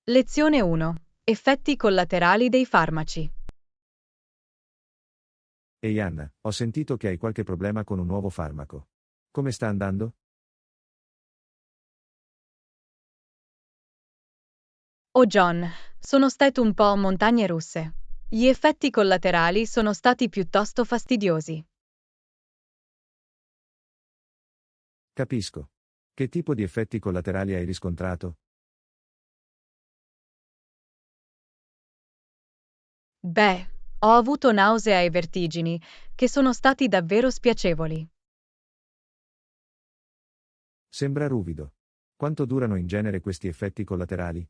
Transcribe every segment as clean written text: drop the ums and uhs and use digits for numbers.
Lezione 1. Effetti collaterali dei farmaci. Ehi Anna, ho sentito che hai qualche problema con un nuovo farmaco. Come sta andando? Oh John, sono state un po' montagne russe. Gli effetti collaterali sono stati piuttosto fastidiosi. Capisco. Che tipo di effetti collaterali hai riscontrato? Beh, ho avuto nausea e vertigini, che sono stati davvero spiacevoli. Sembra ruvido. Quanto durano in genere questi effetti collaterali?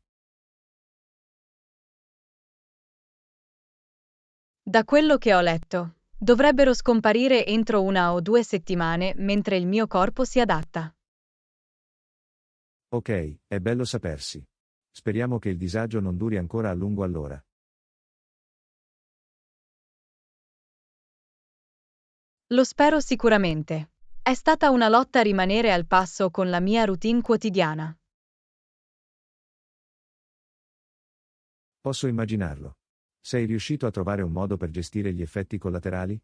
Da quello che ho letto, dovrebbero scomparire entro 1 o 2 settimane mentre il mio corpo si adatta. Ok, è bello sapersi. Speriamo che il disagio non duri ancora a lungo allora. Lo spero sicuramente. È stata una lotta rimanere al passo con la mia routine quotidiana. Posso immaginarlo. Sei riuscito a trovare un modo per gestire gli effetti collaterali?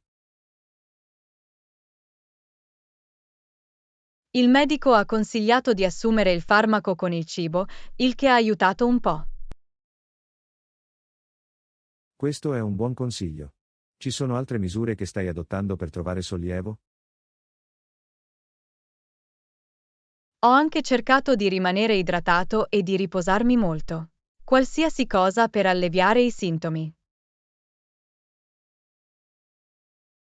Il medico ha consigliato di assumere il farmaco con il cibo, il che ha aiutato un po'. Questo è un buon consiglio. Ci sono altre misure che stai adottando per trovare sollievo? Ho anche cercato di rimanere idratato e di riposarmi molto. Qualsiasi cosa per alleviare i sintomi.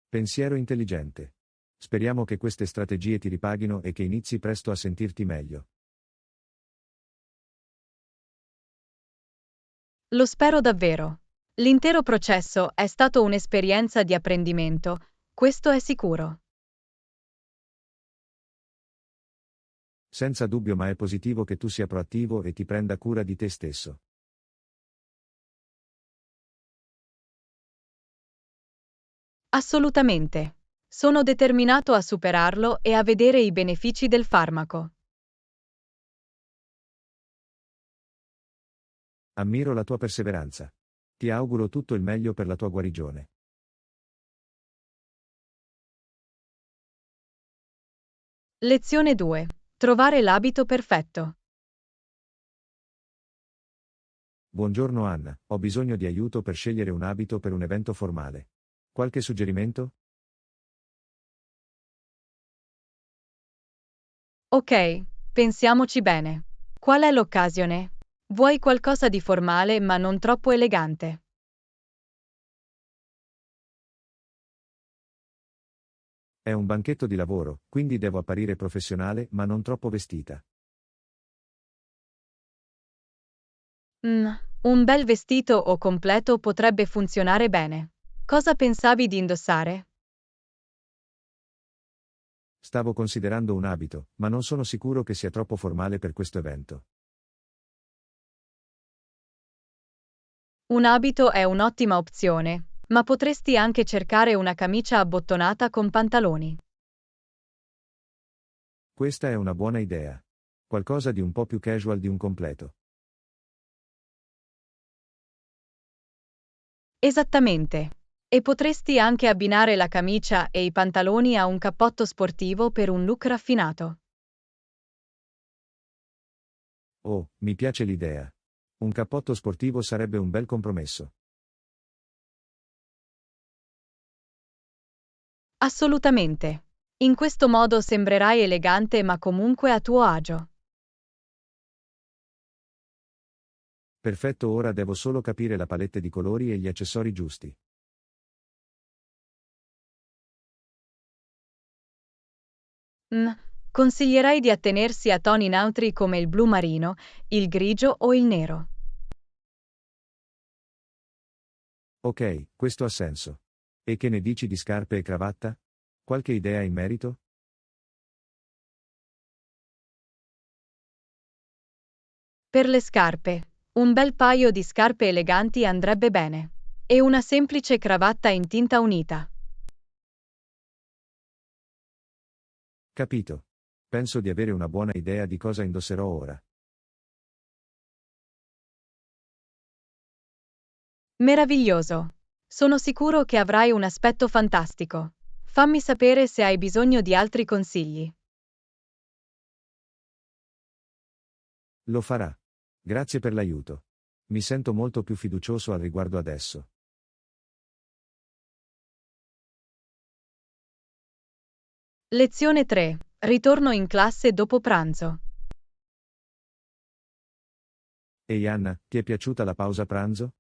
Pensiero intelligente. Speriamo che queste strategie ti ripaghino e che inizi presto a sentirti meglio. Lo spero davvero. L'intero processo è stato un'esperienza di apprendimento, questo è sicuro. Senza dubbio, ma è positivo che tu sia proattivo e ti prenda cura di te stesso. Assolutamente. Sono determinato a superarlo e a vedere i benefici del farmaco. Ammiro la tua perseveranza. Ti auguro tutto il meglio per la tua guarigione. Lezione 2. Trovare l'abito perfetto. Buongiorno Anna, ho bisogno di aiuto per scegliere un abito per un evento formale. Qualche suggerimento? Ok, pensiamoci bene. Qual è l'occasione? Vuoi qualcosa di formale ma non troppo elegante? È un banchetto di lavoro, quindi devo apparire professionale ma non troppo vestita. Mm, un bel vestito o completo potrebbe funzionare bene. Cosa pensavi di indossare? Stavo considerando un abito, ma non sono sicuro che sia troppo formale per questo evento. Un abito è un'ottima opzione, ma potresti anche cercare una camicia abbottonata con pantaloni. Questa è una buona idea. Qualcosa di un po' più casual di un completo. Esattamente. E potresti anche abbinare la camicia e i pantaloni a un cappotto sportivo per un look raffinato. Oh, mi piace l'idea. Un cappotto sportivo sarebbe un bel compromesso. Assolutamente. In questo modo sembrerai elegante ma comunque a tuo agio. Perfetto, ora devo solo capire la palette di colori e gli accessori giusti. Mm, Consiglierei di attenersi a toni neutri come il blu marino, il grigio o il nero. Ok, questo ha senso. E che ne dici di scarpe e cravatta? Qualche idea in merito? Per le scarpe, un bel paio di scarpe eleganti andrebbe bene. E una semplice cravatta in tinta unita. Capito. Penso di avere una buona idea di cosa indosserò ora. Meraviglioso! Sono sicuro che avrai un aspetto fantastico. Fammi sapere se hai bisogno di altri consigli. Lo farà. Grazie per l'aiuto. Mi sento molto più fiducioso al riguardo adesso. Lezione 3. Ritorno in classe dopo pranzo. Ehi Anna, ti è piaciuta la pausa pranzo?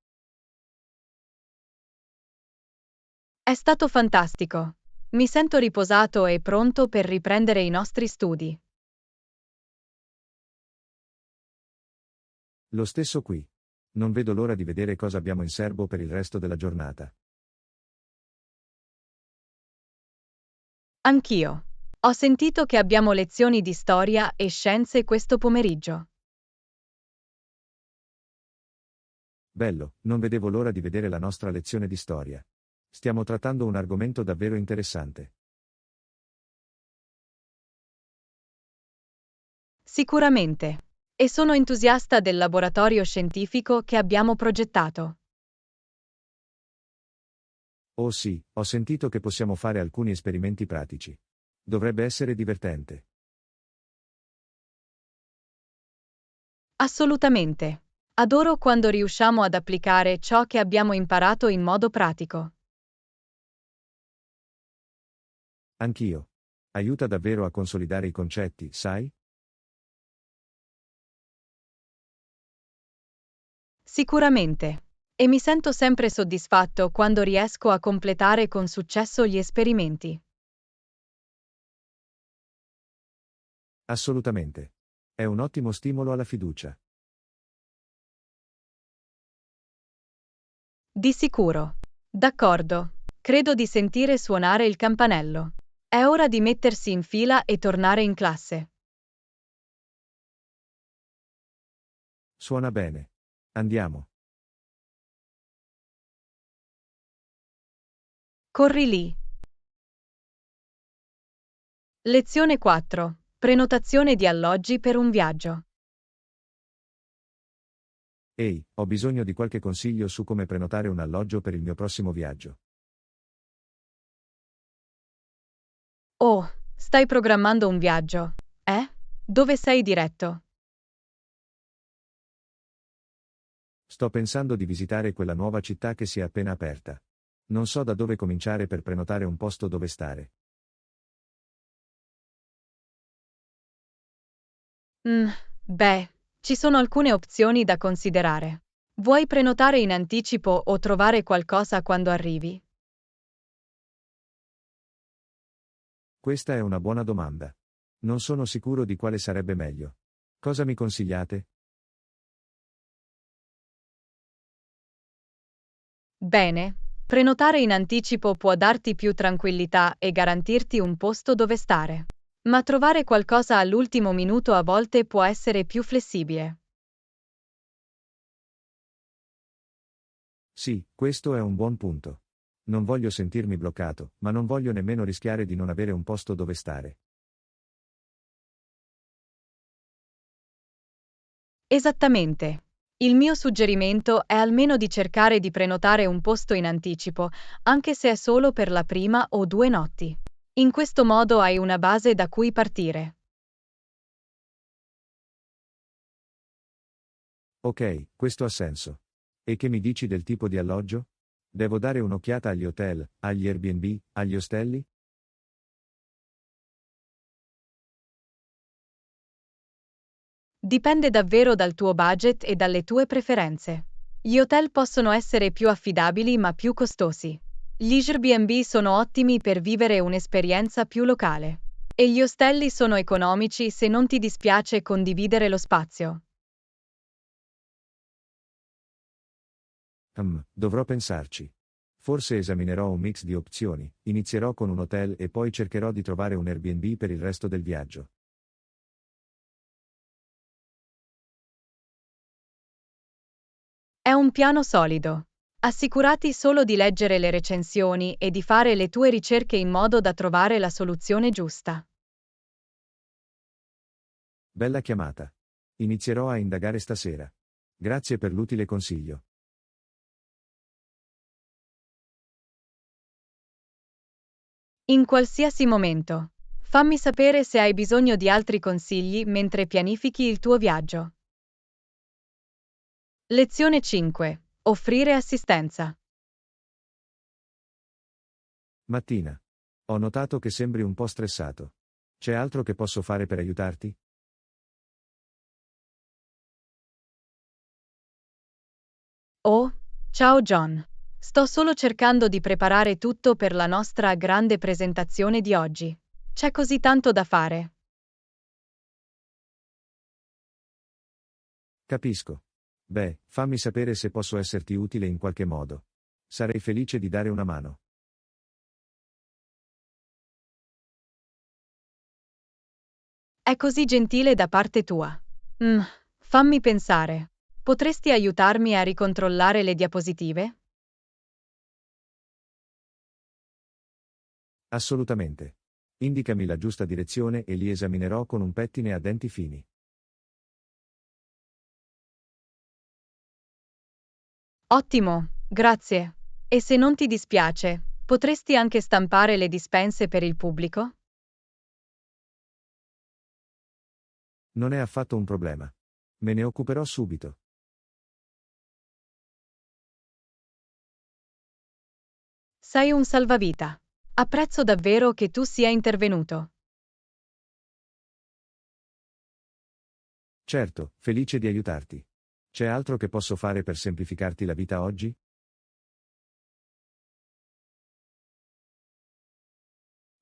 È stato fantastico. Mi sento riposato e pronto per riprendere i nostri studi. Lo stesso qui. Non vedo l'ora di vedere cosa abbiamo in serbo per il resto della giornata. Anch'io. Ho sentito che abbiamo lezioni di storia e scienze questo pomeriggio. Bello, non vedevo l'ora di vedere la nostra lezione di storia. Stiamo trattando un argomento davvero interessante. Sicuramente. E sono entusiasta del laboratorio scientifico che abbiamo progettato. Oh sì, ho sentito che possiamo fare alcuni esperimenti pratici. Dovrebbe essere divertente. Assolutamente. Adoro quando riusciamo ad applicare ciò che abbiamo imparato in modo pratico. Anch'io. Aiuta davvero a consolidare i concetti, sai? Sicuramente. E mi sento sempre soddisfatto quando riesco a completare con successo gli esperimenti. Assolutamente. È un ottimo stimolo alla fiducia. Di sicuro. D'accordo. Credo di sentire suonare il campanello. È ora di mettersi in fila e tornare in classe. Suona bene. Andiamo. Corri lì. Lezione 4. Prenotazione di alloggi per un viaggio. Ehi, ho bisogno di qualche consiglio su come prenotare un alloggio per il mio prossimo viaggio. Oh, stai programmando un viaggio, eh? Dove sei diretto? Sto pensando di visitare quella nuova città che si è appena aperta. Non so da dove cominciare per prenotare un posto dove stare. Mm, beh, ci sono alcune opzioni da considerare. Vuoi prenotare in anticipo o trovare qualcosa quando arrivi? Questa è una buona domanda. Non sono sicuro di quale sarebbe meglio. Cosa mi consigliate? Bene, prenotare in anticipo può darti più tranquillità e garantirti un posto dove stare. Ma trovare qualcosa all'ultimo minuto a volte può essere più flessibile. Sì, questo è un buon punto. Non voglio sentirmi bloccato, ma non voglio nemmeno rischiare di non avere un posto dove stare. Esattamente. Il mio suggerimento è almeno di cercare di prenotare un posto in anticipo, anche se è solo per la prima o 2 notti. In questo modo hai una base da cui partire. Ok, questo ha senso. E che mi dici del tipo di alloggio? Devo dare un'occhiata agli hotel, agli Airbnb, agli ostelli? Dipende davvero dal tuo budget e dalle tue preferenze. Gli hotel possono essere più affidabili ma più costosi. Gli Airbnb sono ottimi per vivere un'esperienza più locale. E gli ostelli sono economici se non ti dispiace condividere lo spazio. Dovrò pensarci. Forse esaminerò un mix di opzioni, inizierò con un hotel e poi cercherò di trovare un Airbnb per il resto del viaggio. È un piano solido. Assicurati solo di leggere le recensioni e di fare le tue ricerche in modo da trovare la soluzione giusta. Bella chiamata. Inizierò a indagare stasera. Grazie per l'utile consiglio. In qualsiasi momento. Fammi sapere se hai bisogno di altri consigli mentre pianifichi il tuo viaggio. Lezione 5. Offrire assistenza. Mattina. Ho notato che sembri un po' stressato. C'è altro che posso fare per aiutarti? Oh, ciao John. Sto solo cercando di preparare tutto per la nostra grande presentazione di oggi. C'è così tanto da fare. Capisco. Beh, fammi sapere se posso esserti utile in qualche modo. Sarei felice di dare una mano. È così gentile da parte tua. Fammi pensare. Potresti aiutarmi a ricontrollare le diapositive? Assolutamente. Indicami la giusta direzione e li esaminerò con un pettine a denti fini. Ottimo, grazie. E se non ti dispiace, potresti anche stampare le dispense per il pubblico? Non è affatto un problema. Me ne occuperò subito. Sei un salvavita. Apprezzo davvero che tu sia intervenuto. Certo, felice di aiutarti. C'è altro che posso fare per semplificarti la vita oggi?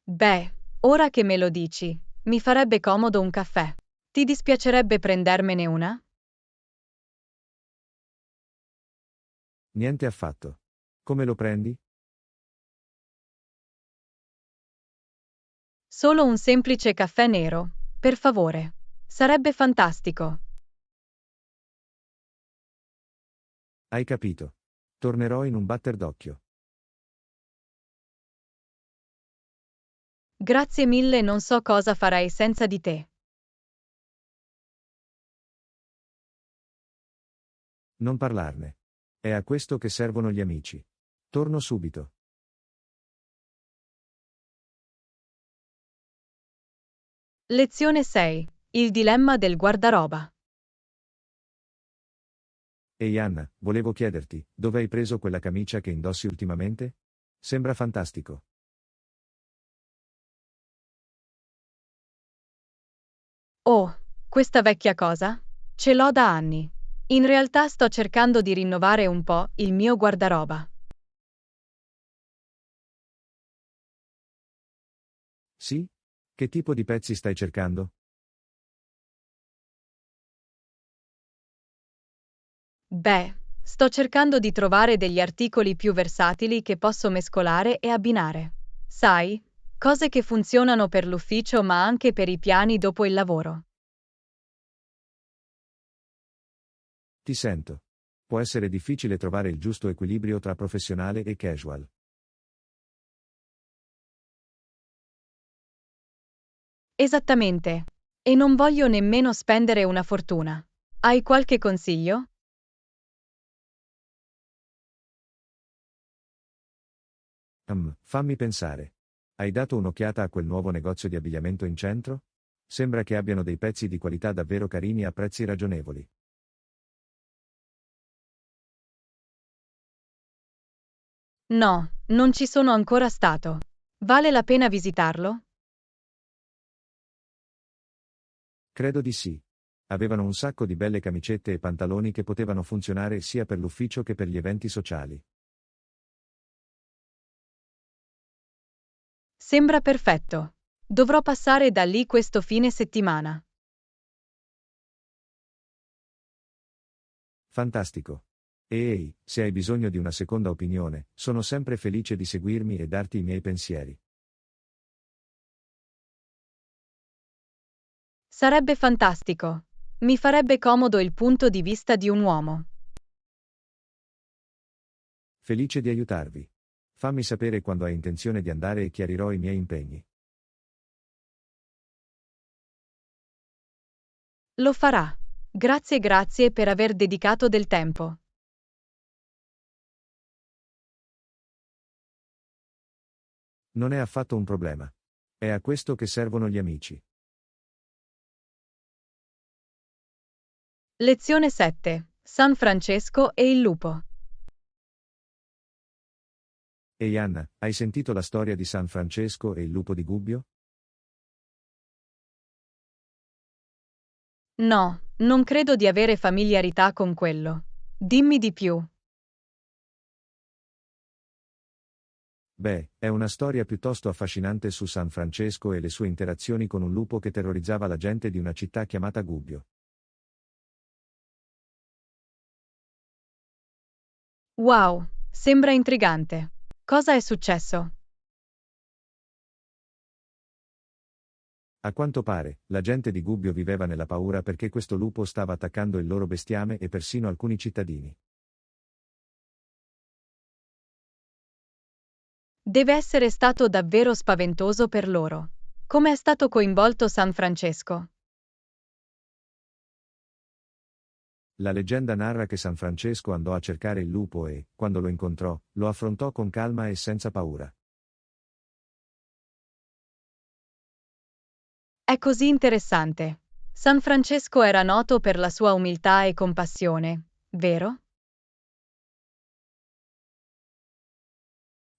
Beh, ora che me lo dici, mi farebbe comodo un caffè. Ti dispiacerebbe prendermene una? Niente affatto. Come lo prendi? Solo un semplice caffè nero, per favore. Sarebbe fantastico. Hai capito. Tornerò in un batter d'occhio. Grazie mille, non so cosa farei senza di te. Non parlarne. È a questo che servono gli amici. Torno subito. Lezione 6. Il dilemma del guardaroba. Ehi Anna, volevo chiederti, dove hai preso quella camicia che indossi ultimamente? Sembra fantastico. Oh, questa vecchia cosa? Ce l'ho da anni. In realtà sto cercando di rinnovare un po' il mio guardaroba. Sì? Che tipo di pezzi stai cercando? Beh, sto cercando di trovare degli articoli più versatili che posso mescolare e abbinare. Sai, cose che funzionano per l'ufficio ma anche per i piani dopo il lavoro. Ti sento. Può essere difficile trovare il giusto equilibrio tra professionale e casual. Esattamente. E non voglio nemmeno spendere una fortuna. Hai qualche consiglio? Fammi pensare. Hai dato un'occhiata a quel nuovo negozio di abbigliamento in centro? Sembra che abbiano dei pezzi di qualità davvero carini a prezzi ragionevoli. No, non ci sono ancora stato. Vale la pena visitarlo? Credo di sì. Avevano un sacco di belle camicette e pantaloni che potevano funzionare sia per l'ufficio che per gli eventi sociali. Sembra perfetto. Dovrò passare da lì questo fine settimana. Fantastico. Ehi, se hai bisogno di una seconda opinione, sono sempre felice di seguirmi e darti i miei pensieri. Sarebbe fantastico. Mi farebbe comodo il punto di vista di un uomo. Felice di aiutarvi. Fammi sapere quando hai intenzione di andare e chiarirò i miei impegni. Lo farà. Grazie per aver dedicato del tempo. Non è affatto un problema. È a questo che servono gli amici. Lezione 7. San Francesco e il lupo. Ehi Anna, hai sentito la storia di San Francesco e il lupo di Gubbio? No, non credo di avere familiarità con quello. Dimmi di più. Beh, è una storia piuttosto affascinante su San Francesco e le sue interazioni con un lupo che terrorizzava la gente di una città chiamata Gubbio. Wow, sembra intrigante. Cosa è successo? A quanto pare, la gente di Gubbio viveva nella paura perché questo lupo stava attaccando il loro bestiame e persino alcuni cittadini. Deve essere stato davvero spaventoso per loro. Come è stato coinvolto San Francesco? La leggenda narra che San Francesco andò a cercare il lupo e, quando lo incontrò, lo affrontò con calma e senza paura. È così interessante. San Francesco era noto per la sua umiltà e compassione, vero?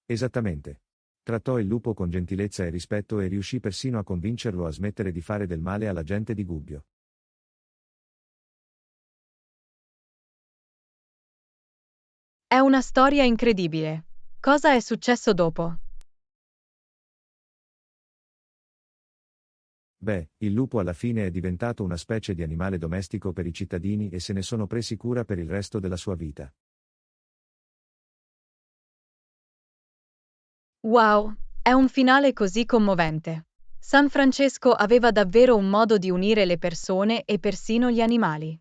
Esattamente. Trattò il lupo con gentilezza e rispetto e riuscì persino a convincerlo a smettere di fare del male alla gente di Gubbio. È una storia incredibile. Cosa è successo dopo? Beh, il lupo alla fine è diventato una specie di animale domestico per i cittadini e se ne sono presi cura per il resto della sua vita. Wow, è un finale così commovente. San Francesco aveva davvero un modo di unire le persone e persino gli animali.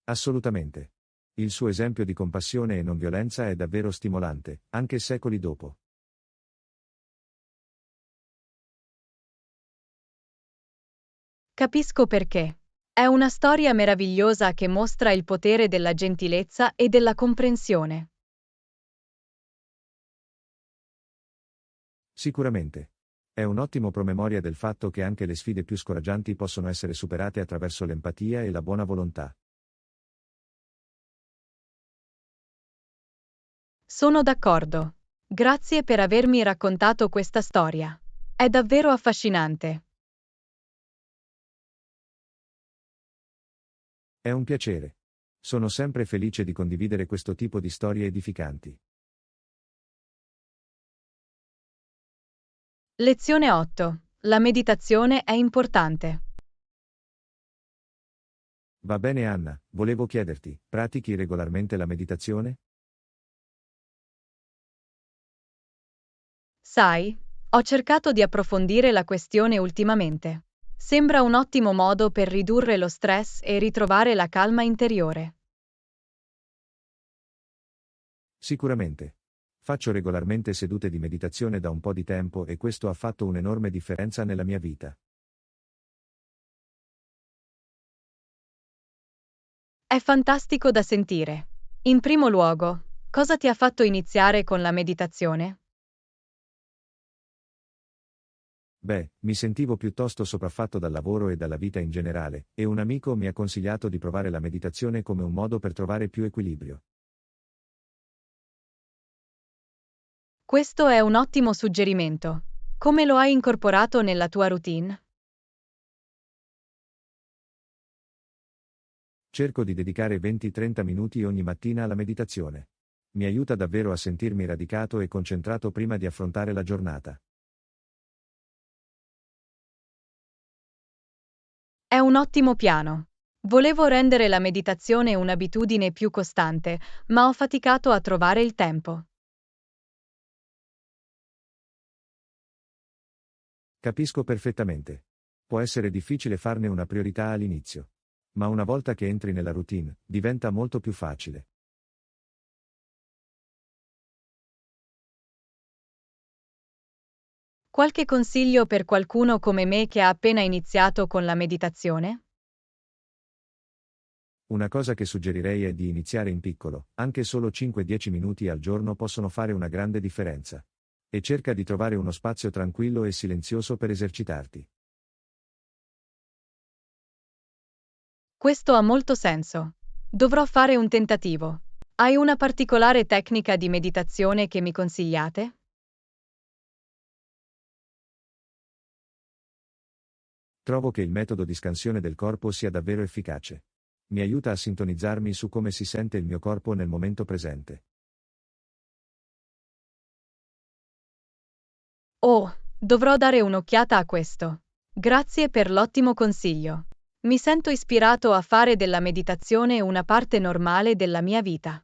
Assolutamente. Il suo esempio di compassione e non violenza è davvero stimolante, anche secoli dopo. Capisco perché. È una storia meravigliosa che mostra il potere della gentilezza e della comprensione. Sicuramente. È un ottimo promemoria del fatto che anche le sfide più scoraggianti possono essere superate attraverso l'empatia e la buona volontà. Sono d'accordo. Grazie per avermi raccontato questa storia. È davvero affascinante. È un piacere. Sono sempre felice di condividere questo tipo di storie edificanti. Lezione 8. La meditazione è importante. Va bene Anna, volevo chiederti, pratichi regolarmente la meditazione? Sai, ho cercato di approfondire la questione ultimamente. Sembra un ottimo modo per ridurre lo stress e ritrovare la calma interiore. Sicuramente. Faccio regolarmente sedute di meditazione da un po' di tempo e questo ha fatto un'enorme differenza nella mia vita. È fantastico da sentire. In primo luogo, cosa ti ha fatto iniziare con la meditazione? Beh, mi sentivo piuttosto sopraffatto dal lavoro e dalla vita in generale, e un amico mi ha consigliato di provare la meditazione come un modo per trovare più equilibrio. Questo è un ottimo suggerimento. Come lo hai incorporato nella tua routine? Cerco di dedicare 20-30 minuti ogni mattina alla meditazione. Mi aiuta davvero a sentirmi radicato e concentrato prima di affrontare la giornata. È un ottimo piano. Volevo rendere la meditazione un'abitudine più costante, ma ho faticato a trovare il tempo. Capisco perfettamente. Può essere difficile farne una priorità all'inizio. Ma una volta che entri nella routine, diventa molto più facile. Qualche consiglio per qualcuno come me che ha appena iniziato con la meditazione? Una cosa che suggerirei è di iniziare in piccolo, anche solo 5-10 minuti al giorno possono fare una grande differenza. E cerca di trovare uno spazio tranquillo e silenzioso per esercitarti. Questo ha molto senso. Dovrò fare un tentativo. Hai una particolare tecnica di meditazione che mi consigliate? Trovo che il metodo di scansione del corpo sia davvero efficace. Mi aiuta a sintonizzarmi su come si sente il mio corpo nel momento presente. Oh, dovrò dare un'occhiata a questo. Grazie per l'ottimo consiglio. Mi sento ispirato a fare della meditazione una parte normale della mia vita.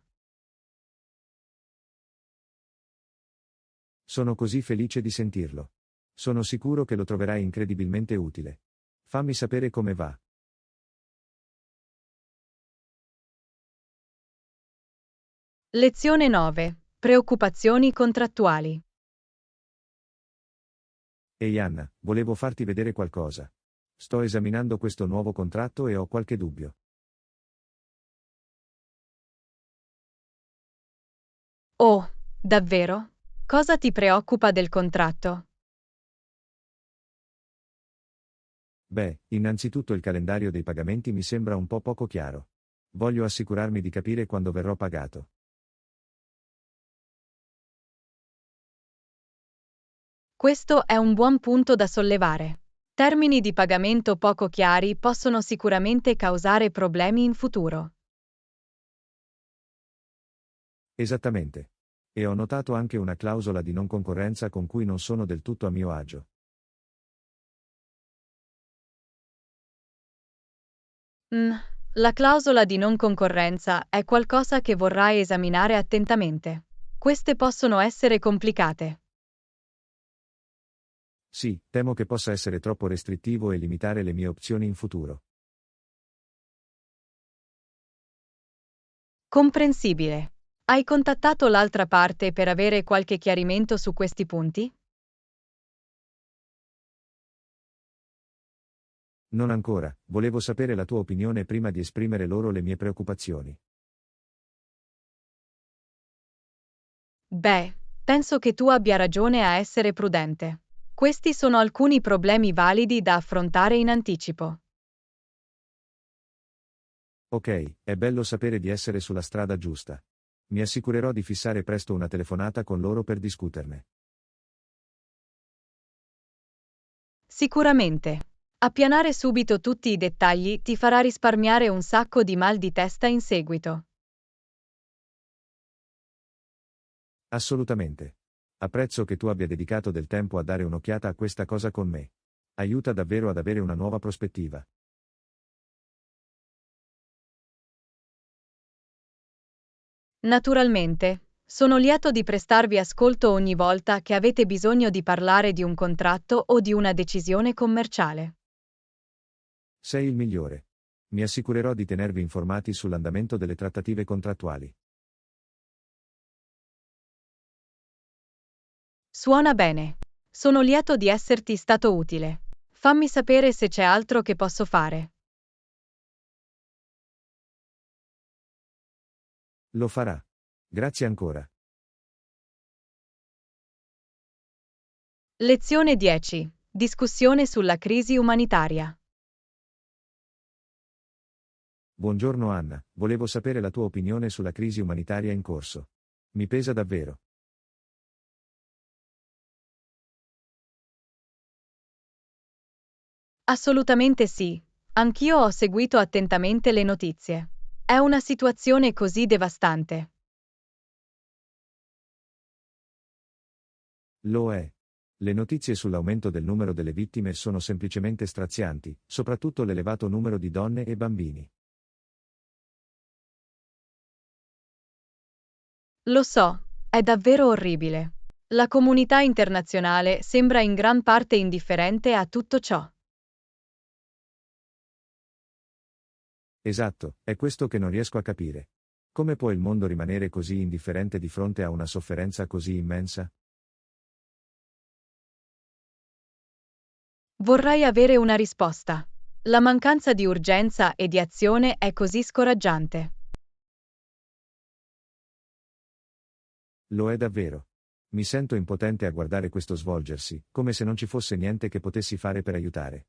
Sono così felice di sentirlo. Sono sicuro che lo troverai incredibilmente utile. Fammi sapere come va. Lezione 9. Preoccupazioni contrattuali. Ehi Anna, volevo farti vedere qualcosa. Sto esaminando questo nuovo contratto e ho qualche dubbio. Oh, davvero? Cosa ti preoccupa del contratto? Beh, innanzitutto il calendario dei pagamenti mi sembra un po' poco chiaro. Voglio assicurarmi di capire quando verrò pagato. Questo è un buon punto da sollevare. Termini di pagamento poco chiari possono sicuramente causare problemi in futuro. Esattamente. E ho notato anche una clausola di non concorrenza con cui non sono del tutto a mio agio. Mm, la clausola di non concorrenza è qualcosa che vorrai esaminare attentamente. Queste possono essere complicate. Sì, temo che possa essere troppo restrittivo e limitare le mie opzioni in futuro. Comprensibile. Hai contattato l'altra parte per avere qualche chiarimento su questi punti? Non ancora, volevo sapere la tua opinione prima di esprimere loro le mie preoccupazioni. Beh, penso che tu abbia ragione a essere prudente. Questi sono alcuni problemi validi da affrontare in anticipo. Ok, è bello sapere di essere sulla strada giusta. Mi assicurerò di fissare presto una telefonata con loro per discuterne. Sicuramente. Appianare subito tutti i dettagli ti farà risparmiare un sacco di mal di testa in seguito. Assolutamente. Apprezzo che tu abbia dedicato del tempo a dare un'occhiata a questa cosa con me. Aiuta davvero ad avere una nuova prospettiva. Naturalmente, sono lieto di prestarvi ascolto ogni volta che avete bisogno di parlare di un contratto o di una decisione commerciale. Sei il migliore. Mi assicurerò di tenervi informati sull'andamento delle trattative contrattuali. Suona bene. Sono lieto di esserti stato utile. Fammi sapere se c'è altro che posso fare. Lo farà. Grazie ancora. Lezione 10. Discussione sulla crisi umanitaria. Buongiorno Anna, volevo sapere la tua opinione sulla crisi umanitaria in corso. Mi pesa davvero. Assolutamente sì. Anch'io ho seguito attentamente le notizie. È una situazione così devastante. Lo è. Le notizie sull'aumento del numero delle vittime sono semplicemente strazianti, soprattutto l'elevato numero di donne e bambini. Lo so, è davvero orribile. La comunità internazionale sembra in gran parte indifferente a tutto ciò. Esatto, è questo che non riesco a capire. Come può il mondo rimanere così indifferente di fronte a una sofferenza così immensa? Vorrei avere una risposta. La mancanza di urgenza e di azione è così scoraggiante. Lo è davvero. Mi sento impotente a guardare questo svolgersi, come se non ci fosse niente che potessi fare per aiutare.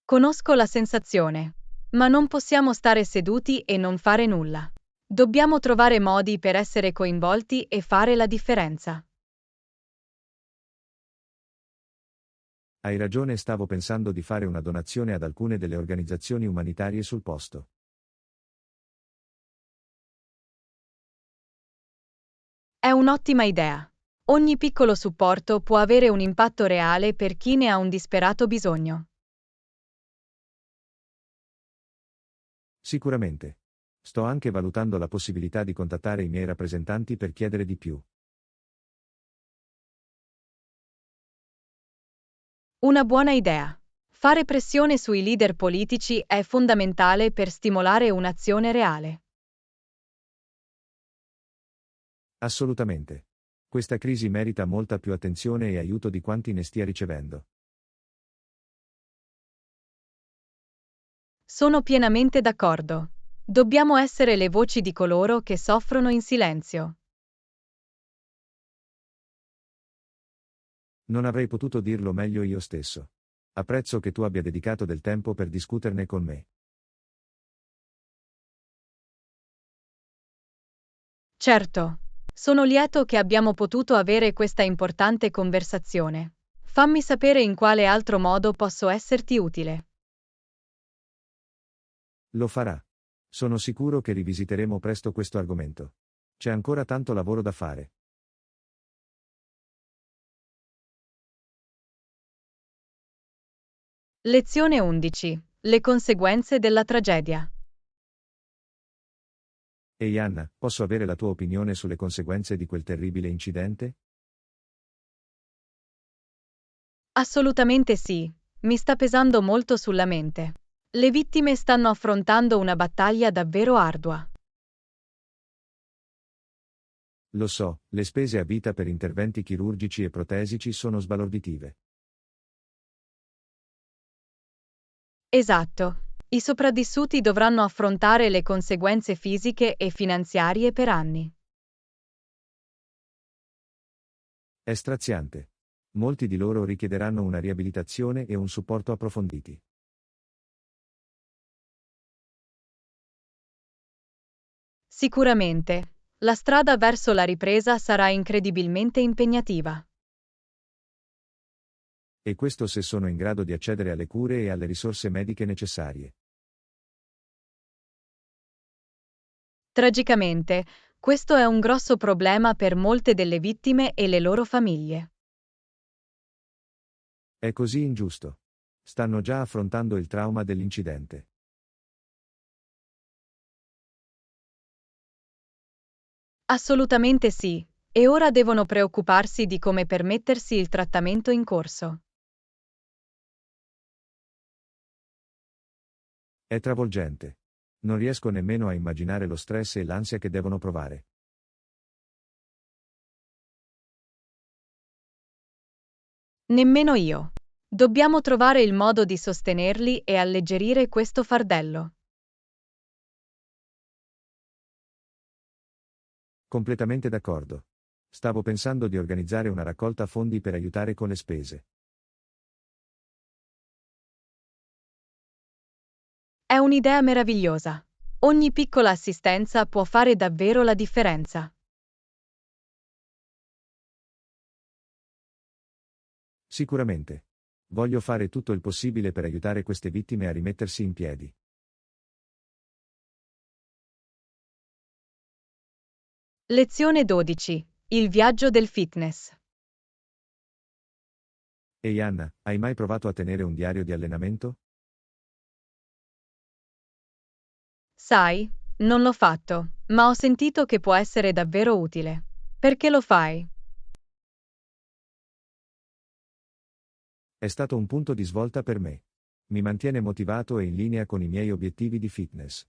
Conosco la sensazione. Ma non possiamo stare seduti e non fare nulla. Dobbiamo trovare modi per essere coinvolti e fare la differenza. Hai ragione, stavo pensando di fare una donazione ad alcune delle organizzazioni umanitarie sul posto. È un'ottima idea. Ogni piccolo supporto può avere un impatto reale per chi ne ha un disperato bisogno. Sicuramente. Sto anche valutando la possibilità di contattare i miei rappresentanti per chiedere di più. Una buona idea. Fare pressione sui leader politici è fondamentale per stimolare un'azione reale. Assolutamente. Questa crisi merita molta più attenzione e aiuto di quanti ne stia ricevendo. Sono pienamente d'accordo. Dobbiamo essere le voci di coloro che soffrono in silenzio. Non avrei potuto dirlo meglio io stesso. Apprezzo che tu abbia dedicato del tempo per discuterne con me. Certo. Sono lieto che abbiamo potuto avere questa importante conversazione. Fammi sapere in quale altro modo posso esserti utile. Lo farà. Sono sicuro che rivisiteremo presto questo argomento. C'è ancora tanto lavoro da fare. Lezione 11. Le conseguenze della tragedia. Ehi Anna, posso avere la tua opinione sulle conseguenze di quel terribile incidente? Assolutamente sì. Mi sta pesando molto sulla mente. Le vittime stanno affrontando una battaglia davvero ardua. Lo so, le spese a vita per interventi chirurgici e protesici sono sbalorditive. Esatto. I sopravvissuti dovranno affrontare le conseguenze fisiche e finanziarie per anni. È straziante. Molti di loro richiederanno una riabilitazione e un supporto approfonditi. Sicuramente. La strada verso la ripresa sarà incredibilmente impegnativa. E questo se sono in grado di accedere alle cure e alle risorse mediche necessarie. Tragicamente, questo è un grosso problema per molte delle vittime e le loro famiglie. È così ingiusto. Stanno già affrontando il trauma dell'incidente. Assolutamente sì, e ora devono preoccuparsi di come permettersi il trattamento in corso. È travolgente. Non riesco nemmeno a immaginare lo stress e l'ansia che devono provare. Nemmeno io. Dobbiamo trovare il modo di sostenerli e alleggerire questo fardello. Completamente d'accordo. Stavo pensando di organizzare una raccolta fondi per aiutare con le spese. È un'idea meravigliosa. Ogni piccola assistenza può fare davvero la differenza. Sicuramente. Voglio fare tutto il possibile per aiutare queste vittime a rimettersi in piedi. Lezione 12. Il viaggio del fitness. Ehi Anna, hai mai provato a tenere un diario di allenamento? Sai, non l'ho fatto, ma ho sentito che può essere davvero utile. Perché lo fai? È stato un punto di svolta per me. Mi mantiene motivato e in linea con i miei obiettivi di fitness.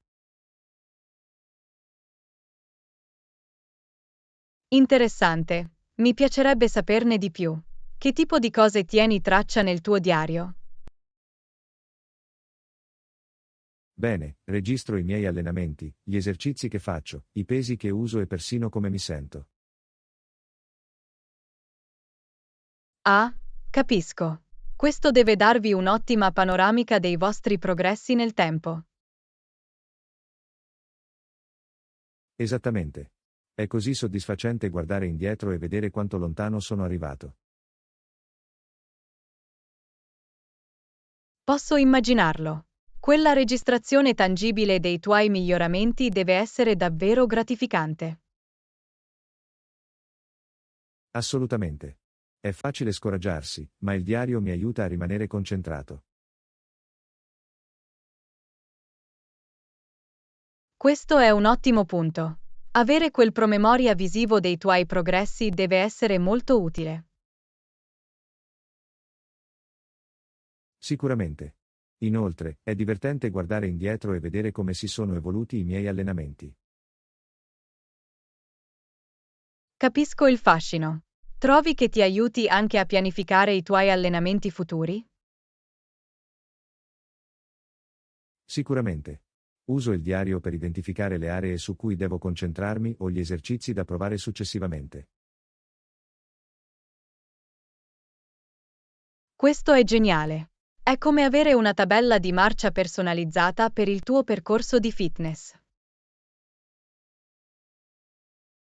Interessante. Mi piacerebbe saperne di più. Che tipo di cose tieni traccia nel tuo diario? Bene, registro i miei allenamenti, gli esercizi che faccio, i pesi che uso e persino come mi sento. Ah, capisco. Questo deve darvi un'ottima panoramica dei vostri progressi nel tempo. Esattamente. È così soddisfacente guardare indietro e vedere quanto lontano sono arrivato. Posso immaginarlo. Quella registrazione tangibile dei tuoi miglioramenti deve essere davvero gratificante. Assolutamente. È facile scoraggiarsi, ma il diario mi aiuta a rimanere concentrato. Questo è un ottimo punto. Avere quel promemoria visivo dei tuoi progressi deve essere molto utile. Sicuramente. Inoltre, è divertente guardare indietro e vedere come si sono evoluti i miei allenamenti. Capisco il fascino. Trovi che ti aiuti anche a pianificare i tuoi allenamenti futuri? Sicuramente. Uso il diario per identificare le aree su cui devo concentrarmi o gli esercizi da provare successivamente. Questo è geniale. È come avere una tabella di marcia personalizzata per il tuo percorso di fitness.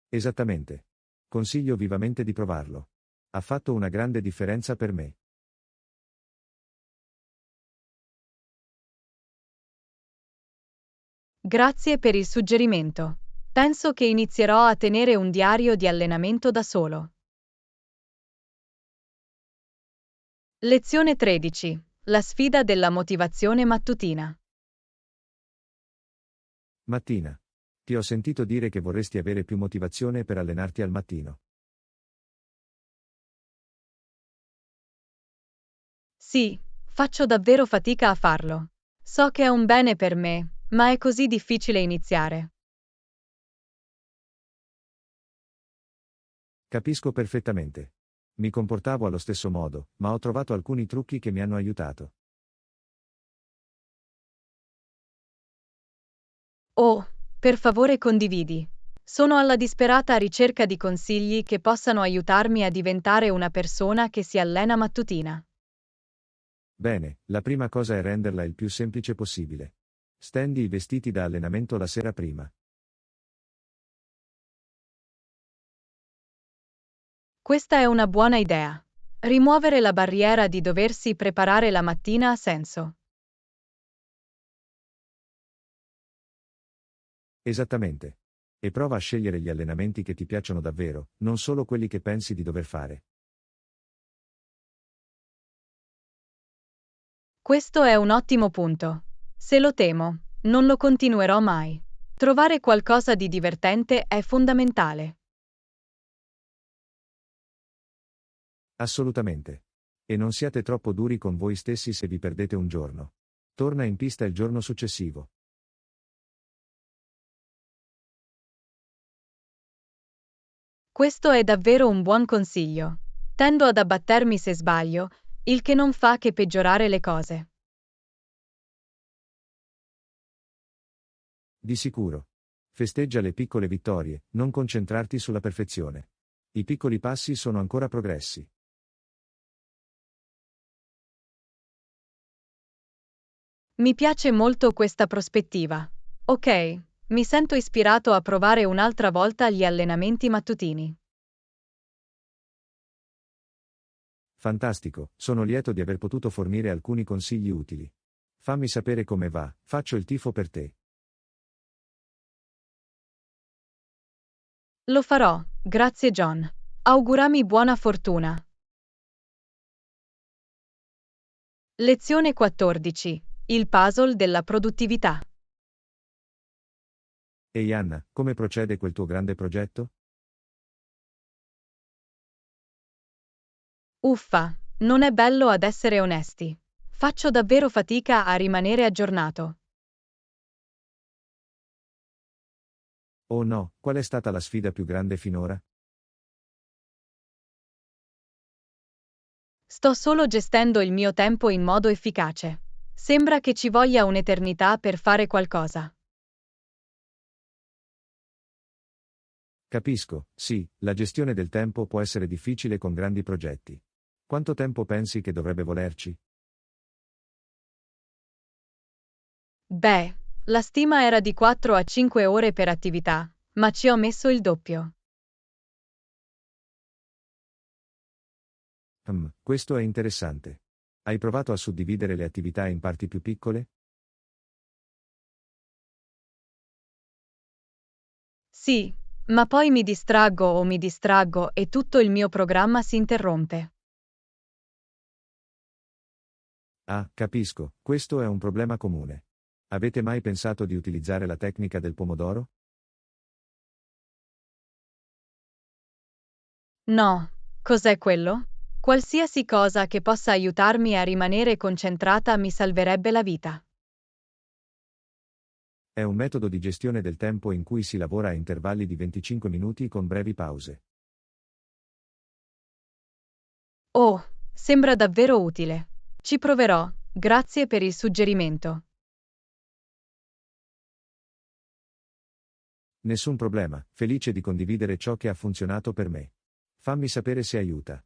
Esattamente. Consiglio vivamente di provarlo. Ha fatto una grande differenza per me. Grazie per il suggerimento. Penso che inizierò a tenere un diario di allenamento da solo. Lezione 13. La sfida della motivazione mattutina. Mattina. Ti ho sentito dire che vorresti avere più motivazione per allenarti al mattino. Sì, faccio davvero fatica a farlo. So che è un bene per me, ma è così difficile iniziare. Capisco perfettamente. Mi comportavo allo stesso modo, ma ho trovato alcuni trucchi che mi hanno aiutato. Oh, per favore condividi. Sono alla disperata ricerca di consigli che possano aiutarmi a diventare una persona che si allena mattutina. Bene, la prima cosa è renderla il più semplice possibile. Stendi i vestiti da allenamento la sera prima. Questa è una buona idea. Rimuovere la barriera di doversi preparare la mattina ha senso. Esattamente. E prova a scegliere gli allenamenti che ti piacciono davvero, non solo quelli che pensi di dover fare. Questo è un ottimo punto. Se lo temo, non lo continuerò mai. Trovare qualcosa di divertente è fondamentale. Assolutamente. E non siate troppo duri con voi stessi se vi perdete un giorno. Torna in pista il giorno successivo. Questo è davvero un buon consiglio. Tendo ad abbattermi se sbaglio, il che non fa che peggiorare le cose. Di sicuro. Festeggia le piccole vittorie, non concentrarti sulla perfezione. I piccoli passi sono ancora progressi. Mi piace molto questa prospettiva. Ok, mi sento ispirato a provare un'altra volta gli allenamenti mattutini. Fantastico, sono lieto di aver potuto fornire alcuni consigli utili. Fammi sapere come va, faccio il tifo per te. Lo farò, grazie John. Augurami buona fortuna. Lezione 14. Il puzzle della produttività. Ehi Anna, come procede quel tuo grande progetto? Uffa, non è bello ad essere onesti. Faccio davvero fatica a rimanere aggiornato. Oh no, qual è stata la sfida più grande finora? Sto solo gestendo il mio tempo in modo efficace. Sembra che ci voglia un'eternità per fare qualcosa. Capisco, sì, la gestione del tempo può essere difficile con grandi progetti. Quanto tempo pensi che dovrebbe volerci? Beh, la stima era di 4 a 5 ore per attività, ma ci ho messo il doppio. Questo è interessante. Hai provato a suddividere le attività in parti più piccole? Sì, ma poi mi distraggo e tutto il mio programma si interrompe. Ah, capisco, questo è un problema comune. Avete mai pensato di utilizzare la tecnica del pomodoro? No, cos'è quello? Qualsiasi cosa che possa aiutarmi a rimanere concentrata mi salverebbe la vita. È un metodo di gestione del tempo in cui si lavora a intervalli di 25 minuti con brevi pause. Oh, sembra davvero utile. Ci proverò, grazie per il suggerimento. Nessun problema, felice di condividere ciò che ha funzionato per me. Fammi sapere se aiuta.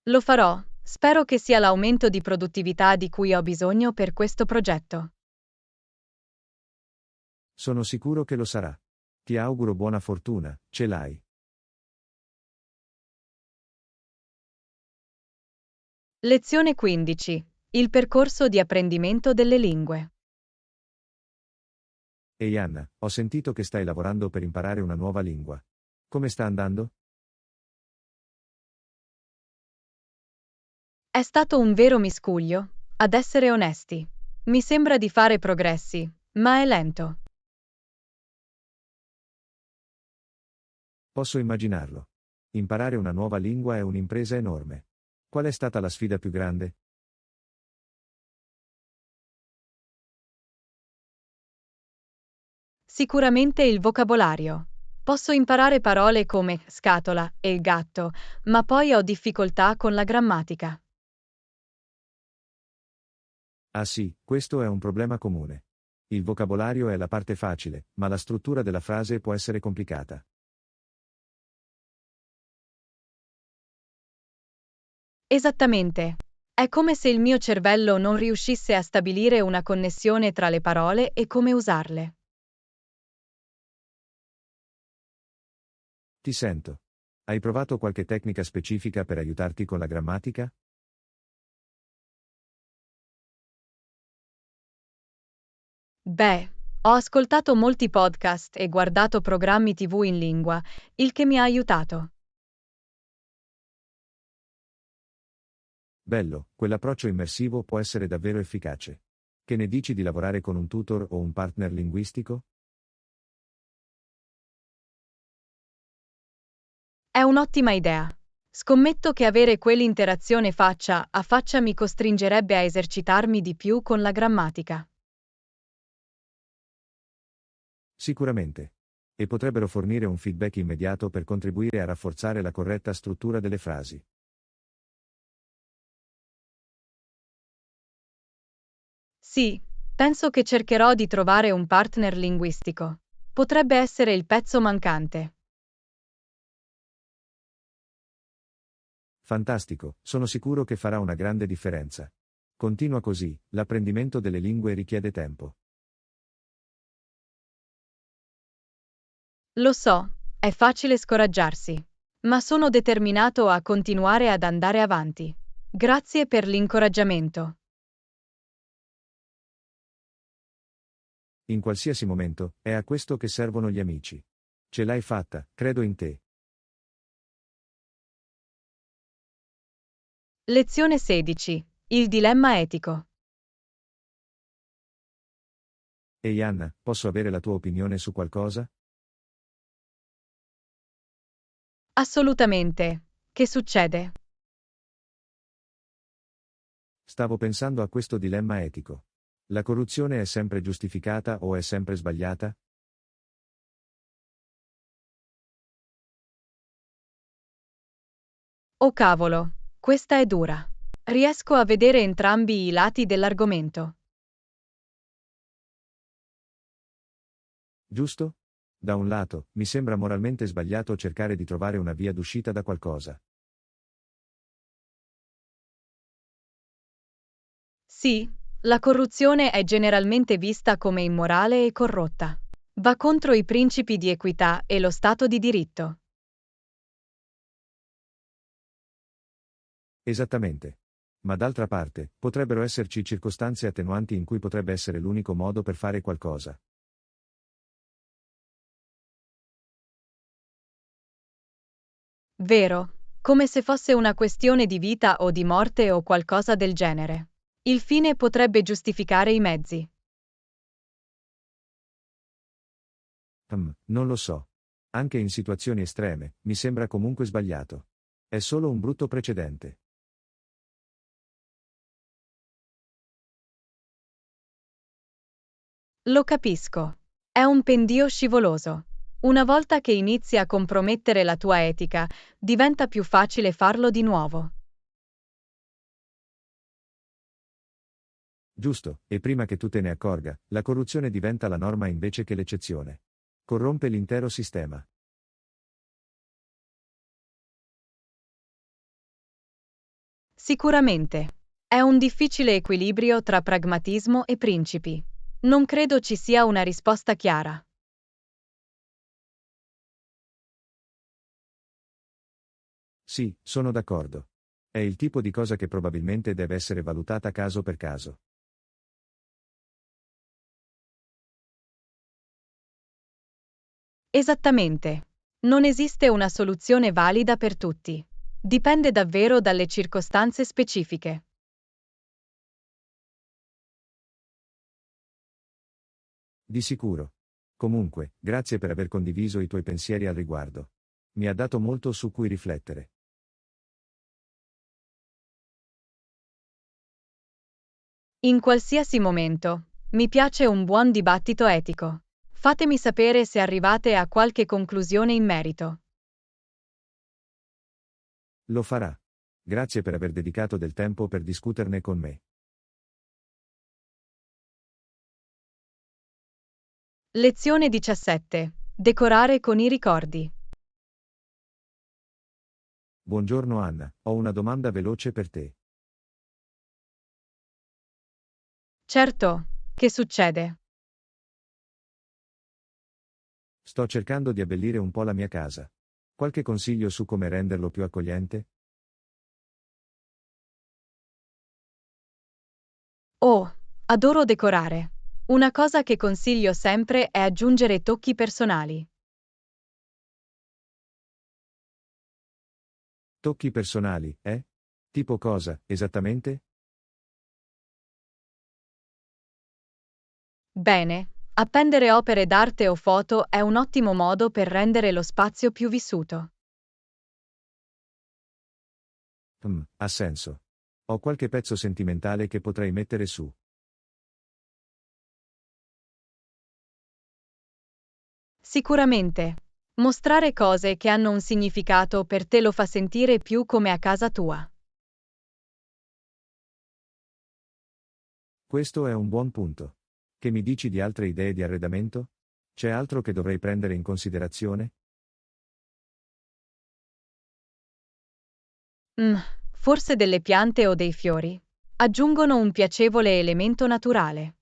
Lo farò, spero che sia l'aumento di produttività di cui ho bisogno per questo progetto. Sono sicuro che lo sarà. Ti auguro buona fortuna, ce l'hai. Lezione 15. Il percorso di apprendimento delle lingue. Ehi Anna, ho sentito che stai lavorando per imparare una nuova lingua. Come sta andando? È stato un vero miscuglio, ad essere onesti. Mi sembra di fare progressi, ma è lento. Posso immaginarlo. Imparare una nuova lingua è un'impresa enorme. Qual è stata la sfida più grande? Sicuramente il vocabolario. Posso imparare parole come scatola e gatto, ma poi ho difficoltà con la grammatica. Ah sì, questo è un problema comune. Il vocabolario è la parte facile, ma la struttura della frase può essere complicata. Esattamente. È come se il mio cervello non riuscisse a stabilire una connessione tra le parole e come usarle. Ti sento. Hai provato qualche tecnica specifica per aiutarti con la grammatica? Beh, ho ascoltato molti podcast e guardato programmi TV in lingua, il che mi ha aiutato. Bello, quell'approccio immersivo può essere davvero efficace. Che ne dici di lavorare con un tutor o un partner linguistico? È un'ottima idea. Scommetto che avere quell'interazione faccia a faccia mi costringerebbe a esercitarmi di più con la grammatica. Sicuramente. E potrebbero fornire un feedback immediato per contribuire a rafforzare la corretta struttura delle frasi. Sì, penso che cercherò di trovare un partner linguistico. Potrebbe essere il pezzo mancante. Fantastico, sono sicuro che farà una grande differenza. Continua così, l'apprendimento delle lingue richiede tempo. Lo so, è facile scoraggiarsi. Ma sono determinato a continuare ad andare avanti. Grazie per l'incoraggiamento. In qualsiasi momento, è a questo che servono gli amici. Ce l'hai fatta, credo in te. Lezione 16. Il dilemma etico. Ehi Anna, posso avere la tua opinione su qualcosa? Assolutamente. Che succede? Stavo pensando a questo dilemma etico. La corruzione è sempre giustificata o è sempre sbagliata? Oh cavolo, questa è dura. Riesco a vedere entrambi i lati dell'argomento. Giusto? Da un lato, mi sembra moralmente sbagliato cercare di trovare una via d'uscita da qualcosa. Sì, la corruzione è generalmente vista come immorale e corrotta. Va contro i principi di equità e lo Stato di diritto. Esattamente. Ma d'altra parte, potrebbero esserci circostanze attenuanti in cui potrebbe essere l'unico modo per fare qualcosa. Vero, come se fosse una questione di vita o di morte o qualcosa del genere. Il fine potrebbe giustificare i mezzi. Non lo so. Anche in situazioni estreme, mi sembra comunque sbagliato. È solo un brutto precedente. Lo capisco. È un pendio scivoloso. Una volta che inizi a compromettere la tua etica, diventa più facile farlo di nuovo. Giusto, e prima che tu te ne accorga, la corruzione diventa la norma invece che l'eccezione. Corrompe l'intero sistema. Sicuramente. È un difficile equilibrio tra pragmatismo e principi. Non credo ci sia una risposta chiara. Sì, sono d'accordo. È il tipo di cosa che probabilmente deve essere valutata caso per caso. Esattamente. Non esiste una soluzione valida per tutti. Dipende davvero dalle circostanze specifiche. Di sicuro. Comunque, grazie per aver condiviso i tuoi pensieri al riguardo. Mi ha dato molto su cui riflettere. In qualsiasi momento, mi piace un buon dibattito etico. Fatemi sapere se arrivate a qualche conclusione in merito. Lo farà. Grazie per aver dedicato del tempo per discuterne con me. Lezione 17. Decorare con i ricordi. Buongiorno Anna, ho una domanda veloce per te. Certo, che succede? Sto cercando di abbellire un po' la mia casa. Qualche consiglio su come renderlo più accogliente? Oh, adoro decorare. Una cosa che consiglio sempre è aggiungere tocchi personali. Tocchi personali, eh? Tipo cosa, esattamente? Bene, appendere opere d'arte o foto è un ottimo modo per rendere lo spazio più vissuto. Ha senso. Ho qualche pezzo sentimentale che potrei mettere su. Sicuramente. Mostrare cose che hanno un significato per te lo fa sentire più come a casa tua. Questo è un buon punto. Che mi dici di altre idee di arredamento? C'è altro che dovrei prendere in considerazione? Mm, forse delle piante o dei fiori. Aggiungono un piacevole elemento naturale.